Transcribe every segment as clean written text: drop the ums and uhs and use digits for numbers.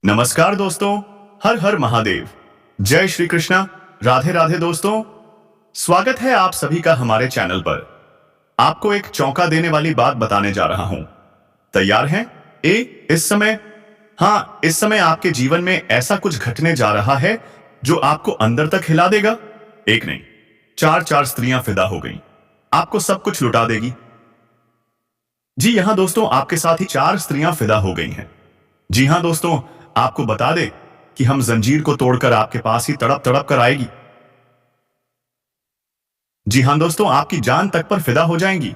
नमस्कार दोस्तों, हर हर महादेव। जय श्री कृष्णा। राधे राधे दोस्तों, स्वागत है आप सभी का हमारे चैनल पर। आपको एक चौंका देने वाली बात बताने जा रहा हूं। तैयार हैं? इस समय आपके जीवन में ऐसा कुछ घटने जा रहा है जो आपको अंदर तक हिला देगा। एक नहीं, चार चार स्त्रियां फिदा हो गईं। आपको सब कुछ लुटा देगी। जी हां दोस्तों, आपके साथ ही चार स्त्रियां फिदा हो गई हैं। जी हां दोस्तों, आपको बता दे कि हम जंजीर को तोड़कर आपके पास ही तड़प तड़प कर आएगी। जी हां दोस्तों, आपकी जान तक पर फिदा हो जाएंगी।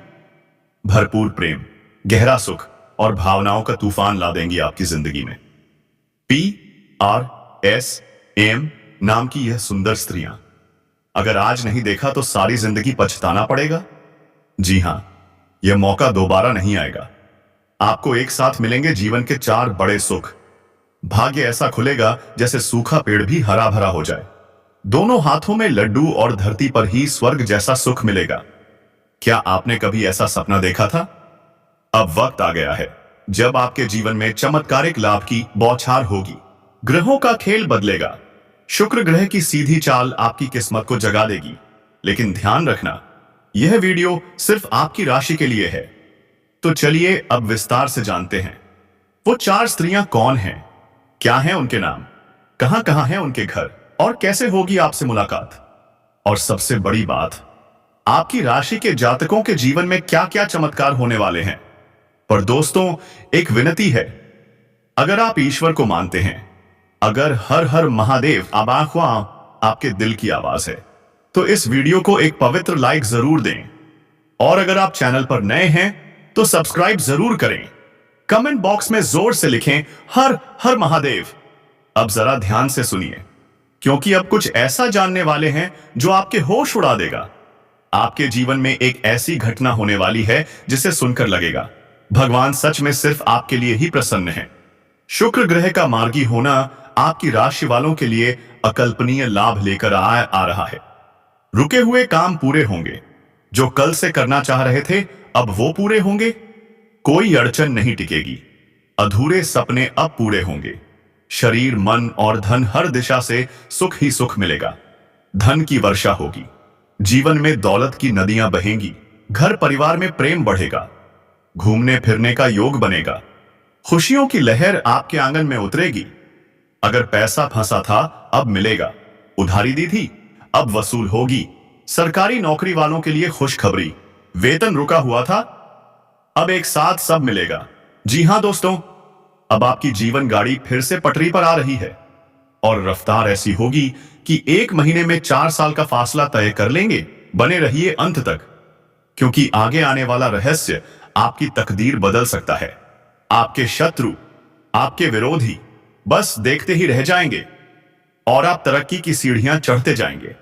भरपूर प्रेम, गहरा सुख और भावनाओं का तूफान ला देंगी आपकी जिंदगी में। PRSM नाम की यह सुंदर स्त्रियां, अगर आज नहीं देखा तो सारी जिंदगी पछताना पड़ेगा। जी हां, यह मौका दोबारा नहीं आएगा। आपको एक साथ मिलेंगे जीवन के चार बड़े सुख। भाग्य ऐसा खुलेगा जैसे सूखा पेड़ भी हरा भरा हो जाए। दोनों हाथों में लड्डू और धरती पर ही स्वर्ग जैसा सुख मिलेगा। क्या आपने कभी ऐसा सपना देखा था? अब वक्त आ गया है जब आपके जीवन में चमत्कारिक लाभ की बौछार होगी। ग्रहों का खेल बदलेगा। शुक्र ग्रह की सीधी चाल आपकी किस्मत को जगा देगी। लेकिन ध्यान रखना, यह वीडियो सिर्फ आपकी राशि के लिए है। तो चलिए अब विस्तार से जानते हैं वो चार स्त्रियां कौन हैं, क्या हैं उनके नाम, कहां कहां हैं उनके घर और कैसे होगी आपसे मुलाकात। और सबसे बड़ी बात, आपकी राशि के जातकों के जीवन में क्या क्या चमत्कार होने वाले हैं। पर दोस्तों, एक विनती है, अगर आप ईश्वर को मानते हैं, अगर हर हर महादेव आबाख्वा आपके दिल की आवाज है, तो इस वीडियो को एक पवित्र लाइक जरूर दें। और अगर आप चैनल पर नए हैं तो सब्सक्राइब जरूर करें। कमेंट बॉक्स में जोर से लिखें हर हर महादेव। अब जरा ध्यान से सुनिए, क्योंकि अब कुछ ऐसा जानने वाले हैं जो आपके होश उड़ा देगा। आपके जीवन में एक ऐसी घटना होने वाली है जिसे सुनकर लगेगा भगवान सच में सिर्फ आपके लिए ही प्रसन्न है। शुक्र ग्रह का मार्गी होना आपकी राशि वालों के लिए अकल्पनीय लाभ लेकर आ रहा है। रुके हुए काम पूरे होंगे। जो कल से करना चाह रहे थे अब वो पूरे होंगे। कोई अड़चन नहीं टिकेगी। अधूरे सपने अब पूरे होंगे। शरीर, मन और धन हर दिशा से सुख ही सुख मिलेगा। धन की वर्षा होगी। जीवन में दौलत की नदियां बहेंगी। घर परिवार में प्रेम बढ़ेगा। घूमने फिरने का योग बनेगा। खुशियों की लहर आपके आंगन में उतरेगी। अगर पैसा फंसा था अब मिलेगा। उधारी दी थी अब वसूल होगी। सरकारी नौकरी वालों के लिए खुशखबरी, वेतन रुका हुआ था अब एक साथ सब मिलेगा। जी हां दोस्तों, अब आपकी जीवन गाड़ी फिर से पटरी पर आ रही है और रफ्तार ऐसी होगी कि 1 महीने में 4 साल का फासला तय कर लेंगे। बने रहिए अंत तक, क्योंकि आगे आने वाला रहस्य आपकी तकदीर बदल सकता है। आपके शत्रु, आपके विरोधी बस देखते ही रह जाएंगे और आप तरक्की की सीढ़ियां चढ़ते जाएंगे।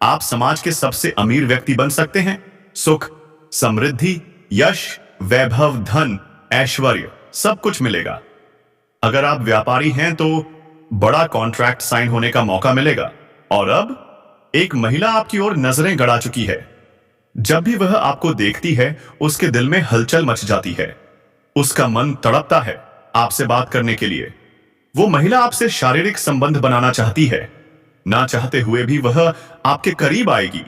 आप समाज के सबसे अमीर व्यक्ति बन सकते हैं। सुख, समृद्धि, यश, वैभव, धन, ऐश्वर्य सब कुछ मिलेगा। अगर आप व्यापारी हैं तो बड़ा कॉन्ट्रैक्ट साइन होने का मौका मिलेगा। और अब एक महिला आपकी ओर नजरें गड़ा चुकी है। जब भी वह आपको देखती है उसके दिल में हलचल मच जाती है। उसका मन तड़पता है आपसे बात करने के लिए। वो महिला आपसे शारीरिक संबंध बनाना चाहती है। ना चाहते हुए भी वह आपके करीब आएगी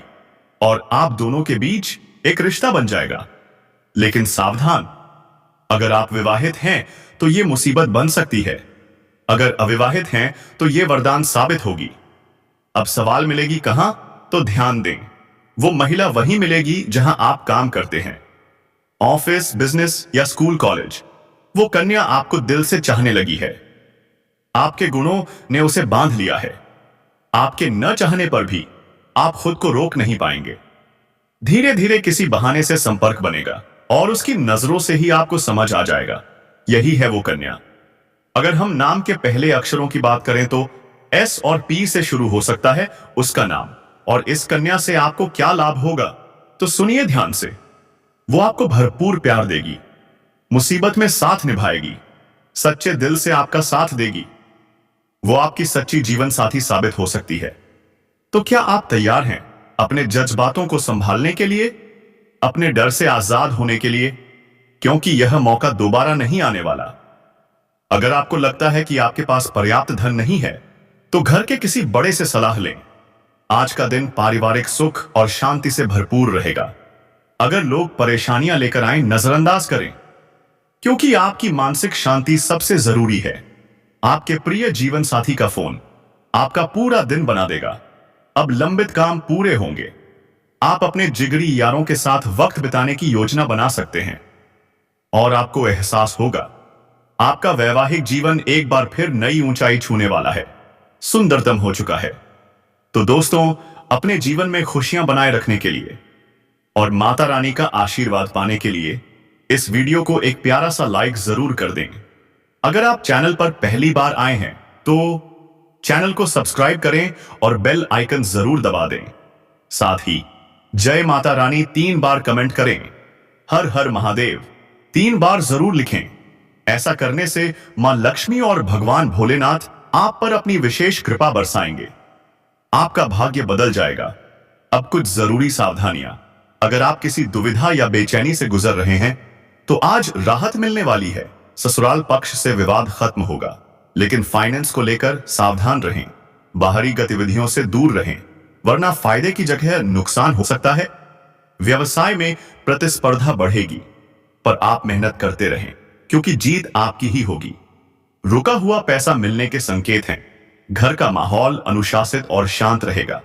और आप दोनों के बीच एक रिश्ता बन जाएगा। लेकिन सावधान, अगर आप विवाहित हैं तो यह मुसीबत बन सकती है। अगर अविवाहित हैं तो यह वरदान साबित होगी। अब सवाल मिलेगी कहां, तो ध्यान दें, वो महिला वहीं मिलेगी जहां आप काम करते हैं। ऑफिस, बिजनेस या स्कूल, कॉलेज। वो कन्या आपको दिल से चाहने लगी है। आपके गुणों ने उसे बांध लिया है। आपके न चाहने पर भी आप खुद को रोक नहीं पाएंगे। धीरे धीरे किसी बहाने से संपर्क बनेगा और उसकी नजरों से ही आपको समझ आ जाएगा यही है वो कन्या। अगर हम नाम के पहले अक्षरों की बात करें तो S और P से शुरू हो सकता है उसका नाम। और इस कन्या से आपको क्या लाभ होगा, तो सुनिए ध्यान से। वो आपको भरपूर प्यार देगी, मुसीबत में साथ निभाएगी, सच्चे दिल से आपका साथ देगी। वो आपकी सच्ची जीवन साथी साबित हो सकती है। तो क्या आप तैयार हैं अपने जज्बातों को संभालने के लिए, अपने डर से आजाद होने के लिए? क्योंकि यह मौका दोबारा नहीं आने वाला। अगर आपको लगता है कि आपके पास पर्याप्त धन नहीं है तो घर के किसी बड़े से सलाह लें। आज का दिन पारिवारिक सुख और शांति से भरपूर रहेगा। अगर लोग परेशानियां लेकर आए, नजरअंदाज करें, क्योंकि आपकी मानसिक शांति सबसे जरूरी है। आपके प्रिय जीवन साथी का फोन आपका पूरा दिन बना देगा। अब लंबित काम पूरे होंगे। आप अपने जिगरी यारों के साथ वक्त बिताने की योजना बना सकते हैं और आपको एहसास होगा आपका वैवाहिक जीवन एक बार फिर नई ऊंचाई छूने वाला है, सुंदरतम हो चुका है। तो दोस्तों, अपने जीवन में खुशियां बनाए रखने के लिए और माता रानी का आशीर्वाद पाने के लिए इस वीडियो को एक प्यारा सा लाइक जरूर कर दें। अगर आप चैनल पर पहली बार आए हैं तो चैनल को सब्सक्राइब करें और बेल आइकन जरूर दबा दें। साथ ही जय माता रानी 3 बार कमेंट करें। हर हर महादेव 3 बार जरूर लिखें। ऐसा करने से मां लक्ष्मी और भगवान भोलेनाथ आप पर अपनी विशेष कृपा बरसाएंगे। आपका भाग्य बदल जाएगा। अब कुछ जरूरी सावधानियां। अगर आप किसी दुविधा या बेचैनी से गुजर रहे हैं तो आज राहत मिलने वाली है। ससुराल पक्ष से विवाद खत्म होगा, लेकिन फाइनेंस को लेकर सावधान रहें। बाहरी गतिविधियों से दूर रहें, वरना फायदे की जगह नुकसान हो सकता है। व्यवसाय में प्रतिस्पर्धा बढ़ेगी, पर आप मेहनत करते रहें, क्योंकि जीत आपकी ही होगी। रुका हुआ पैसा मिलने के संकेत हैं। घर का माहौल अनुशासित और शांत रहेगा।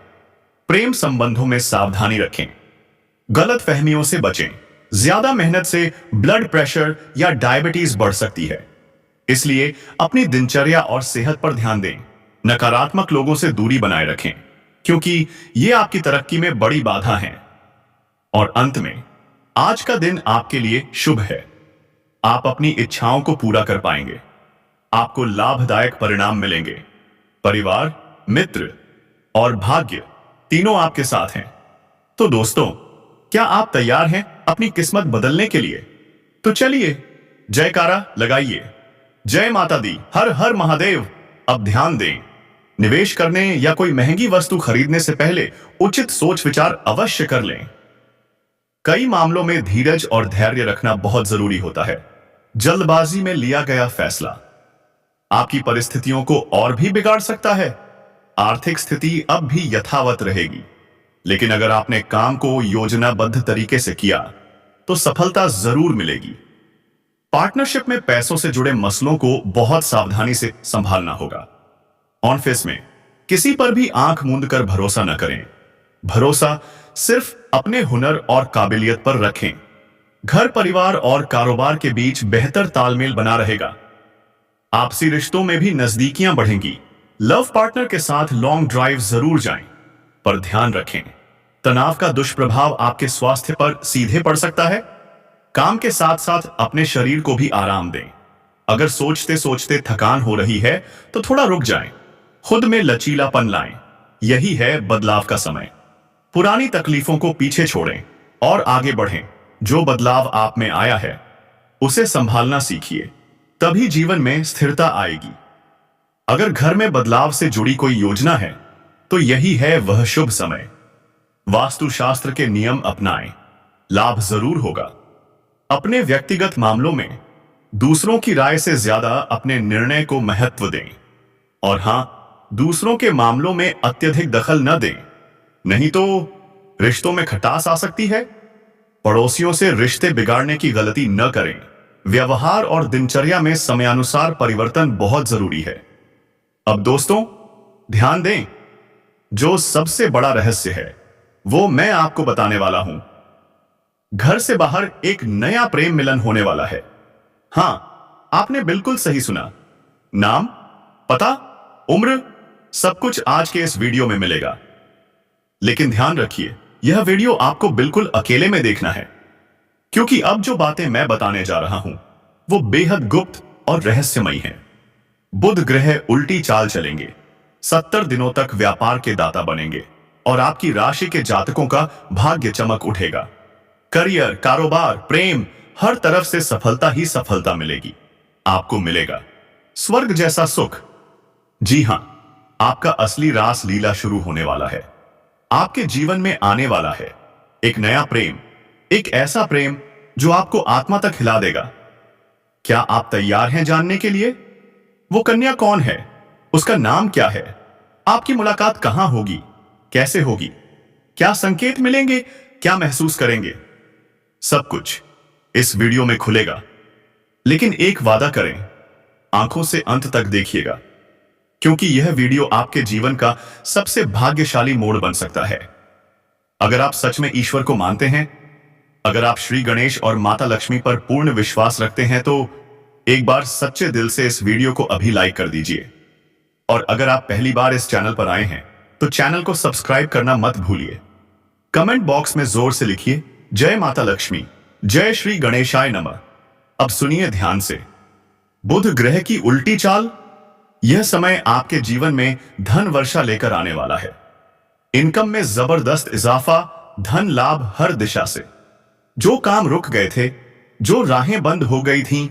प्रेम संबंधों में सावधानी रखें, गलत फहमियों से बचें। ज्यादा मेहनत से ब्लड प्रेशर या डायबिटीज बढ़ सकती है, इसलिए अपनी दिनचर्या और सेहत पर ध्यान दें। नकारात्मक लोगों से दूरी बनाए रखें, क्योंकि ये आपकी तरक्की में बड़ी बाधा हैं। और अंत में, आज का दिन आपके लिए शुभ है। आप अपनी इच्छाओं को पूरा कर पाएंगे। आपको लाभदायक परिणाम मिलेंगे। परिवार, मित्र और भाग्य तीनों आपके साथ हैं। तो दोस्तों, क्या आप तैयार हैं अपनी किस्मत बदलने के लिए? तो चलिए जयकारा लगाइए। जय माता दी, हर हर महादेव। अब ध्यान दें, निवेश करने या कोई महंगी वस्तु खरीदने से पहले उचित सोच विचार अवश्य कर लें। कई मामलों में धीरज और धैर्य रखना बहुत जरूरी होता है। जल्दबाजी में लिया गया फैसला आपकी परिस्थितियों को और भी बिगाड़ सकता है। आर्थिक स्थिति अब भी यथावत रहेगी, लेकिन अगर आपने काम को योजनाबद्ध तरीके से किया तो सफलता जरूर मिलेगी। पार्टनरशिप में पैसों से जुड़े मसलों को बहुत सावधानी से संभालना होगा। ऑफिस में किसी पर भी आंख मूंद कर भरोसा न करें। भरोसा सिर्फ अपने हुनर और काबिलियत पर रखें। घर, परिवार और कारोबार के बीच बेहतर तालमेल बना रहेगा। आपसी रिश्तों में भी नजदीकियां बढ़ेंगी। लव पार्टनर के साथ लॉन्ग ड्राइव जरूर जाएं, पर ध्यान रखें, तनाव का दुष्प्रभाव आपके स्वास्थ्य पर सीधे पड़ सकता है। काम के साथ साथ अपने शरीर को भी आराम दें। अगर सोचते सोचते थकान हो रही है तो थोड़ा रुक जाएं। खुद में लचीलापन लाएं। यही है बदलाव का समय। पुरानी तकलीफों को पीछे छोड़ें और आगे बढ़ें। जो बदलाव आप में आया है उसे संभालना सीखिए, तभी जीवन में स्थिरता आएगी। अगर घर में बदलाव से जुड़ी कोई योजना है तो यही है वह शुभ समय। वास्तुशास्त्र के नियम अपनाएं, लाभ जरूर होगा। अपने व्यक्तिगत मामलों में दूसरों की राय से ज्यादा अपने निर्णय को महत्व दें। और हां, दूसरों के मामलों में अत्यधिक दखल न दें, नहीं तो रिश्तों में खटास आ सकती है। पड़ोसियों से रिश्ते बिगाड़ने की गलती न करें। व्यवहार और दिनचर्या में समयानुसार परिवर्तन बहुत जरूरी है। अब दोस्तों, ध्यान दें, जो सबसे बड़ा रहस्य है वो मैं आपको बताने वाला हूं। घर से बाहर एक नया प्रेम मिलन होने वाला है। हां, आपने बिल्कुल सही सुना। नाम, पता, उम्र, सब कुछ आज के इस वीडियो में मिलेगा। लेकिन ध्यान रखिए, यह वीडियो आपको बिल्कुल अकेले में देखना है, क्योंकि अब जो बातें मैं बताने जा रहा हूं वो बेहद गुप्त और रहस्यमयी हैं। बुध ग्रह उल्टी चाल चलेंगे। 70 दिनों तक व्यापार के दाता बनेंगे और आपकी राशि के जातकों का भाग्य चमक उठेगा। करियर, कारोबार, प्रेम, हर तरफ से सफलता ही सफलता मिलेगी। आपको मिलेगा स्वर्ग जैसा सुख। जी हां, आपका असली रास लीला शुरू होने वाला है। आपके जीवन में आने वाला है एक नया प्रेम, एक ऐसा प्रेम जो आपको आत्मा तक हिला देगा। क्या आप तैयार हैं जानने के लिए? वो कन्या कौन है, उसका नाम क्या है, आपकी मुलाकात कहां होगी, कैसे होगी, क्या संकेत मिलेंगे, क्या महसूस करेंगे, सब कुछ इस वीडियो में खुलेगा। लेकिन एक वादा करें, आंखों से अंत तक देखिएगा, क्योंकि यह वीडियो आपके जीवन का सबसे भाग्यशाली मोड़ बन सकता है। अगर आप सच में ईश्वर को मानते हैं, अगर आप श्री गणेश और माता लक्ष्मी पर पूर्ण विश्वास रखते हैं, तो एक बार सच्चे दिल से इस वीडियो को अभी लाइक कर दीजिए। और अगर आप पहली बार इस चैनल पर आए हैं तो चैनल को सब्सक्राइब करना मत भूलिए। कमेंट बॉक्स में जोर से लिखिए, जय माता लक्ष्मी, जय श्री गणेशाय नमः। अब सुनिए ध्यान से। बुध ग्रह की उल्टी चाल। यह समय आपके जीवन में धन वर्षा लेकर आने वाला है। इनकम में जबरदस्त इजाफा, धन लाभ हर दिशा से। जो काम रुक गए थे, जो राहें बंद हो गई थीं,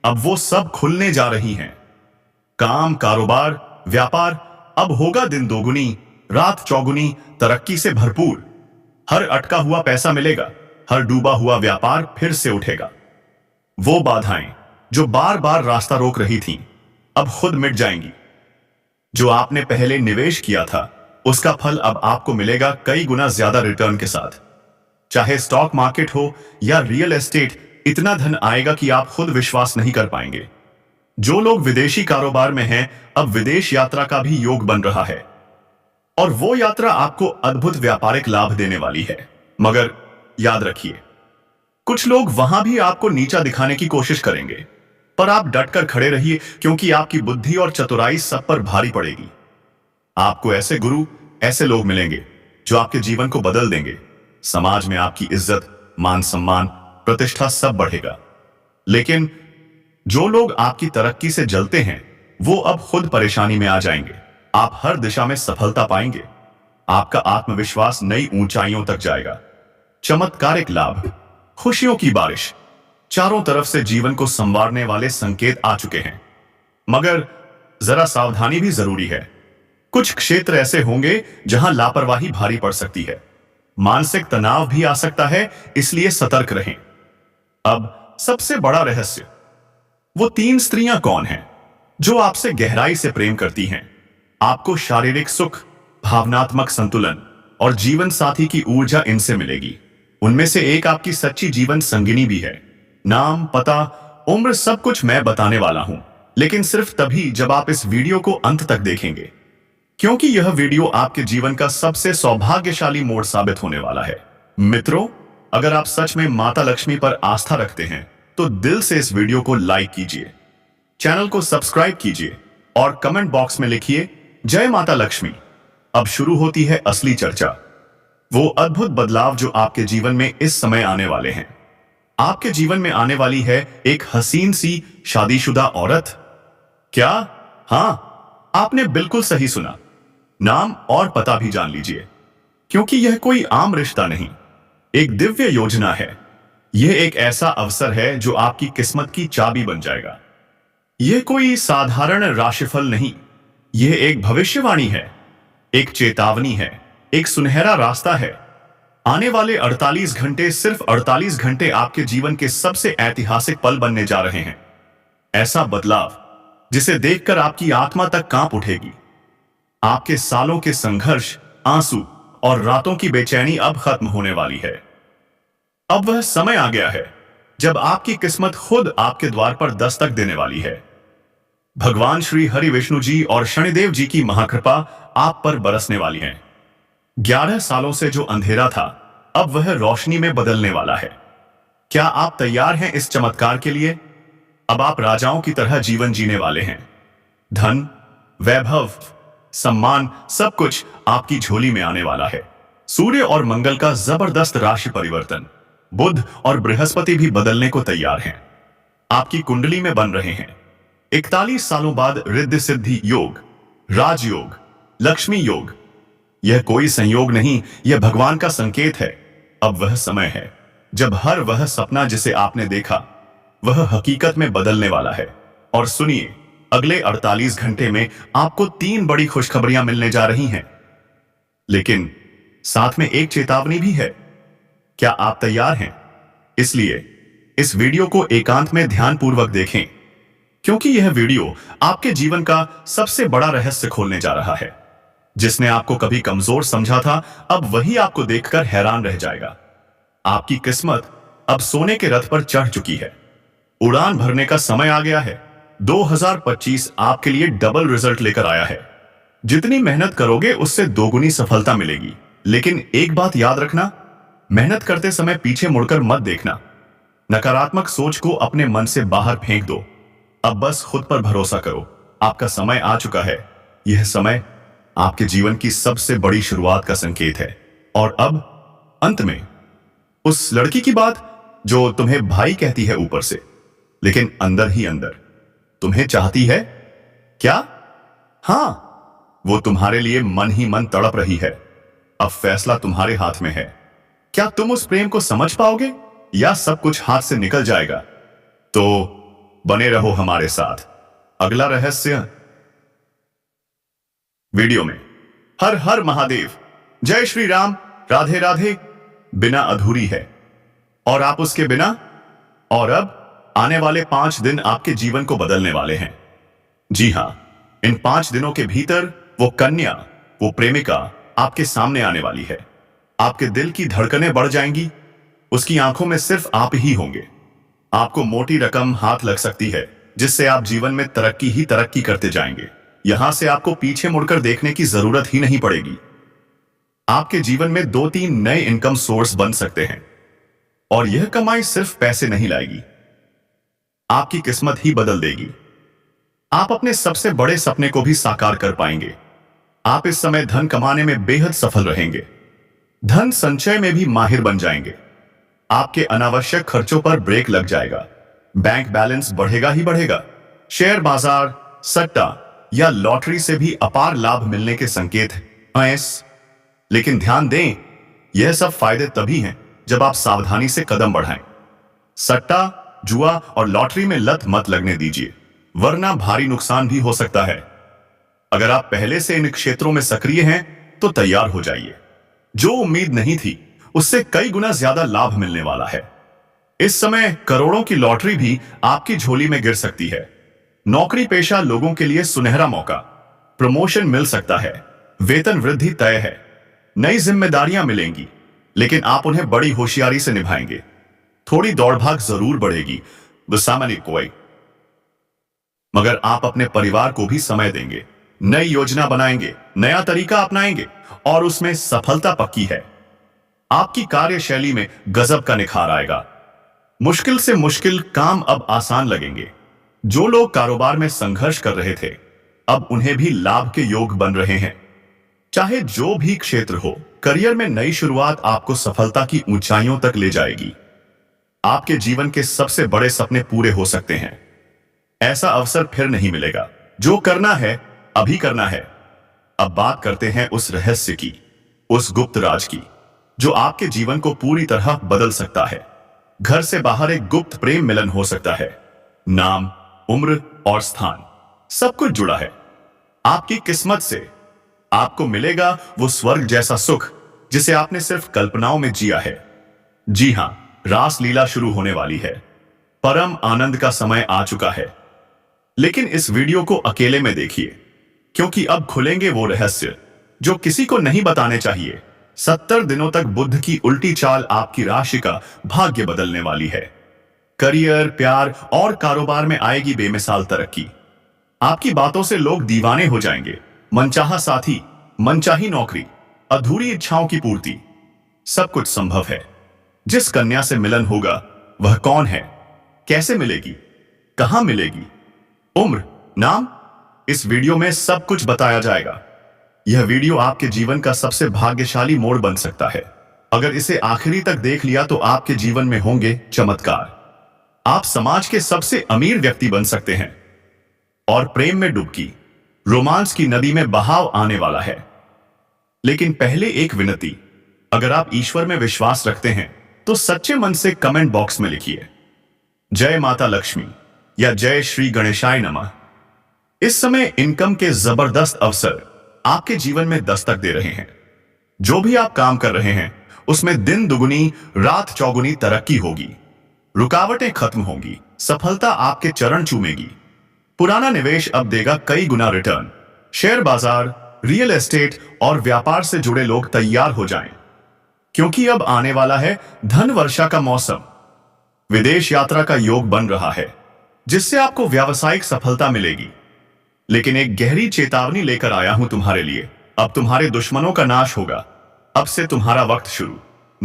अब वो सब खुलने जा रही हैं। काम, कारोबार, व्यापार अब होगा दिन दोगुनी रात चौगुनी तरक्की से भरपूर। हर अटका हुआ पैसा मिलेगा, हर डूबा हुआ व्यापार फिर से उठेगा। वो बाधाएं जो बार बार रास्ता रोक रही थीं, अब खुद मिट जाएंगी। जो आपने पहले निवेश किया था, उसका फल अब आपको मिलेगा कई गुना ज्यादा रिटर्न के साथ। चाहे स्टॉक मार्केट हो या रियल एस्टेट, इतना धन आएगा कि आप खुद विश्वास नहीं कर पाएंगे। जो लोग विदेशी कारोबार में हैं, अब विदेश यात्रा का भी योग बन रहा है, और वो यात्रा आपको अद्भुत व्यापारिक लाभ देने वाली है। मगर याद रखिए, कुछ लोग वहां भी आपको नीचा दिखाने की कोशिश करेंगे, पर आप डटकर खड़े रहिए, क्योंकि आपकी बुद्धि और चतुराई सब पर भारी पड़ेगी। आपको ऐसे गुरु, ऐसे लोग मिलेंगे जो आपके जीवन को बदल देंगे। समाज में आपकी इज्जत, मान सम्मान, प्रतिष्ठा सब बढ़ेगा। लेकिन जो लोग आपकी तरक्की से जलते हैं, वो अब खुद परेशानी में आ जाएंगे। आप हर दिशा में सफलता पाएंगे, आपका आत्मविश्वास नई ऊंचाइयों तक जाएगा। चमत्कारिक लाभ, खुशियों की बारिश, चारों तरफ से जीवन को संवारने वाले संकेत आ चुके हैं। मगर जरा सावधानी भी जरूरी है। कुछ क्षेत्र ऐसे होंगे जहां लापरवाही भारी पड़ सकती है, मानसिक तनाव भी आ सकता है, इसलिए सतर्क रहें। अब सबसे बड़ा रहस्य, वो 3 स्त्रियां कौन हैं जो आपसे गहराई से प्रेम करती हैं, आपको शारीरिक सुख, भावनात्मक संतुलन और जीवन साथी की ऊर्जा इनसे मिलेगी। उनमें से एक आपकी सच्ची जीवन संगिनी भी है। नाम, पता, उम्र सब कुछ मैं बताने वाला हूं, लेकिन सिर्फ तभी जब आप इस वीडियो को अंत तक देखेंगे, क्योंकि यह वीडियो आपके जीवन का सबसे सौभाग्यशाली मोड़ साबित होने वाला है। मित्रों, अगर आप सच में माता लक्ष्मी पर आस्था रखते हैं, तो दिल से इस वीडियो को लाइक कीजिए, चैनल को सब्सक्राइब कीजिए और कमेंट बॉक्स में लिखिए, जय माता लक्ष्मी। अब शुरू होती है असली चर्चा, वो अद्भुत बदलाव जो आपके जीवन में इस समय आने वाले हैं। आपके जीवन में आने वाली है एक हसीन सी शादीशुदा औरत। क्या? हां, आपने बिल्कुल सही सुना। नाम और पता भी जान लीजिए, क्योंकि यह कोई आम रिश्ता नहीं, एक दिव्य योजना है। यह एक ऐसा अवसर है जो आपकी किस्मत की चाबी बन जाएगा। यह कोई साधारण राशिफल नहीं, यह एक भविष्यवाणी है, एक चेतावनी है, एक सुनहरा रास्ता है। आने वाले 48 घंटे, सिर्फ 48 घंटे आपके जीवन के सबसे ऐतिहासिक पल बनने जा रहे हैं। ऐसा बदलाव जिसे देखकर आपकी आत्मा तक कांप उठेगी। आपके सालों के संघर्ष, आंसू और रातों की बेचैनी अब खत्म होने वाली है। अब वह समय आ गया है जब आपकी किस्मत खुद आपके द्वार पर दस्तक देने वाली है। भगवान श्री हरि विष्णु जी और शनिदेव जी की महाकृपा आप पर बरसने वाली है। 11 सालों से जो अंधेरा था, अब वह रोशनी में बदलने वाला है। क्या आप तैयार हैं इस चमत्कार के लिए? अब आप राजाओं की तरह जीवन जीने वाले हैं। धन, वैभव, सम्मान, सब कुछ आपकी झोली में आने वाला है। सूर्य और मंगल का जबरदस्त राशि परिवर्तन, बुध और बृहस्पति भी बदलने को तैयार हैं। आपकी कुंडली में बन रहे हैं 41 सालों बाद रिद्धि सिद्धि योग, राजयोग, लक्ष्मी योग। यह कोई संयोग नहीं, यह भगवान का संकेत है। अब वह समय है जब हर वह सपना जिसे आपने देखा, वह हकीकत में बदलने वाला है। और सुनिए, अगले 48 घंटे में आपको 3 बड़ी खुशखबरियां मिलने जा रही हैं। लेकिन साथ में एक चेतावनी भी है। क्या आप तैयार हैं? इसलिए इस वीडियो को एकांत में ध्यानपूर्वक देखें, क्योंकि यह वीडियो आपके जीवन का सबसे बड़ा रहस्य खोलने जा रहा है। जिसने आपको कभी कमजोर समझा था, अब वही आपको देखकर हैरान रह जाएगा। आपकी किस्मत अब सोने के रथ पर चढ़ चुकी है। उड़ान भरने का समय आ गया है। 2025 आपके लिए डबल रिजल्ट लेकर आया है। जितनी मेहनत करोगे उससे दोगुनी सफलता मिलेगी। लेकिन एक बात याद रखना, मेहनत करते समय पीछे मुड़कर मत देखना। नकारात्मक सोच को अपने मन से बाहर फेंक दो। अब बस खुद पर भरोसा करो। आपका समय आ चुका है। यह समय आपके जीवन की सबसे बड़ी शुरुआत का संकेत है। और अब अंत में उस लड़की की बात जो तुम्हें भाई कहती है ऊपर से, लेकिन अंदर ही अंदर तुम्हें चाहती है क्या? हां, वो तुम्हारे लिए मन ही मन तड़प रही है। अब फैसला तुम्हारे हाथ में है। क्या तुम उस प्रेम को समझ पाओगे या सब कुछ हाथ से निकल जाएगा? तो बने रहो हमारे साथ। अगला रहस्य वीडियो में। हर हर महादेव, जय श्री राम, राधे राधे बिना अधूरी है और आप उसके बिना। और अब आने वाले 5 दिन आपके जीवन को बदलने वाले हैं। जी हां, इन 5 दिनों के भीतर वो कन्या, वो प्रेमिका आपके सामने आने वाली है। आपके दिल की धड़कनें बढ़ जाएंगी। उसकी आंखों में सिर्फ आप ही होंगे। आपको मोटी रकम हाथ लग सकती है जिससे आप जीवन में तरक्की ही तरक्की करते जाएंगे। यहां से आपको पीछे मुड़कर देखने की जरूरत ही नहीं पड़ेगी। आपके जीवन में 2-3 नए इनकम सोर्स बन सकते हैं और यह कमाई सिर्फ पैसे नहीं लाएगी, आपकी किस्मत ही बदल देगी। आप अपने सबसे बड़े सपने को भी साकार कर पाएंगे। आप इस समय धन कमाने में बेहद सफल रहेंगे। धन संचय में भी माहिर बन जाएंगे। आपके अनावश्यक खर्चों पर ब्रेक लग जाएगा। बैंक बैलेंस बढ़ेगा ही बढ़ेगा। शेयर बाजार, सट्टा या लॉटरी से भी अपार लाभ मिलने के संकेत हैं। लेकिन ध्यान दें, यह सब फायदे तभी हैं जब आप सावधानी से कदम बढ़ाएं। सट्टा, जुआ और लॉटरी में लत मत लगने दीजिए, वरना भारी नुकसान भी हो सकता है। अगर आप पहले से इन क्षेत्रों में सक्रिय हैं तो तैयार हो जाइए। जो उम्मीद नहीं थी उससे कई गुना ज्यादा लाभ मिलने वाला है। इस समय करोड़ों की लॉटरी भी आपकी झोली में गिर सकती है। नौकरी पेशा लोगों के लिए सुनहरा मौका, प्रमोशन मिल सकता है, वेतन वृद्धि तय है, नई जिम्मेदारियां मिलेंगी, लेकिन आप उन्हें बड़ी होशियारी से निभाएंगे। थोड़ी दौड़ भाग जरूर बढ़ेगी, सामान्य कोई, मगर आप अपने परिवार को भी समय देंगे, नई योजना बनाएंगे, नया तरीका अपनाएंगे और उसमें सफलता पक्की है। आपकी कार्यशैली में गजब का निखार आएगा। मुश्किल से मुश्किल काम अब आसान लगेंगे। जो लोग कारोबार में संघर्ष कर रहे थे, अब उन्हें भी लाभ के योग बन रहे हैं। चाहे जो भी क्षेत्र हो, करियर में नई शुरुआत आपको सफलता की ऊंचाइयों तक ले जाएगी। आपके जीवन के सबसे बड़े सपने पूरे हो सकते हैं। ऐसा अवसर फिर नहीं मिलेगा। जो करना है अभी करना है। अब बात करते हैं उस रहस्य की, उस गुप्त राज की, जो आपके जीवन को पूरी तरह बदल सकता है। घर से बाहर एक गुप्त प्रेम मिलन हो सकता है। नाम, उम्र और स्थान सब कुछ जुड़ा है। आपकी किस्मत से आपको मिलेगा वो स्वर्ग जैसा सुख जिसे आपने सिर्फ कल्पनाओं में जिया है। जी हां, रास लीला शुरू होने वाली है। परम आनंद का समय आ चुका है। लेकिन इस वीडियो को अकेले में देखिए, क्योंकि अब खुलेंगे वो रहस्य जो किसी को नहीं बताने चाहिए। 70 दिनों तक बुध की उल्टी चाल आपकी राशि का भाग्य बदलने वाली है। करियर, प्यार और कारोबार में आएगी बेमिसाल तरक्की। आपकी बातों से लोग दीवाने हो जाएंगे। मनचाहा साथी, मनचाही नौकरी, अधूरी इच्छाओं की पूर्ति, सब कुछ संभव है। जिस कन्या से मिलन होगा वह कौन है, कैसे मिलेगी, कहां मिलेगी, उम्र, नाम, इस वीडियो में सब कुछ बताया जाएगा। यह वीडियो आपके जीवन का सबसे भाग्यशाली मोड़ बन सकता है। अगर इसे आखिरी तक देख लिया तो आपके जीवन में होंगे चमत्कार। आप समाज के सबसे अमीर व्यक्ति बन सकते हैं और प्रेम में डुबकी, रोमांस की नदी में बहाव आने वाला है। लेकिन पहले एक विनती, अगर आप ईश्वर में विश्वास रखते हैं तो सच्चे मन से कमेंट बॉक्स में लिखिए जय माता लक्ष्मी या जय श्री गणेशाय नमः। इस समय इनकम के जबरदस्त अवसर आपके जीवन में दस्तक दे रहे हैं। जो भी आप काम कर रहे हैं उसमें दिन दुगुनी रात चौगुनी तरक्की होगी। रुकावटें खत्म होंगी, सफलता आपके चरण चूमेगी। पुराना निवेश अब देगा कई गुना रिटर्न। शेयर बाजार, रियल एस्टेट और व्यापार से जुड़े लोग तैयार हो जाएं, क्योंकि अब आने वाला है धन वर्षा का मौसम। विदेश यात्रा का योग बन रहा है, जिससे आपको व्यावसायिक सफलता मिलेगी। लेकिन एक गहरी चेतावनी लेकर आया हूं तुम्हारे लिए। अब तुम्हारे दुश्मनों का नाश होगा। अब से तुम्हारा वक्त शुरू।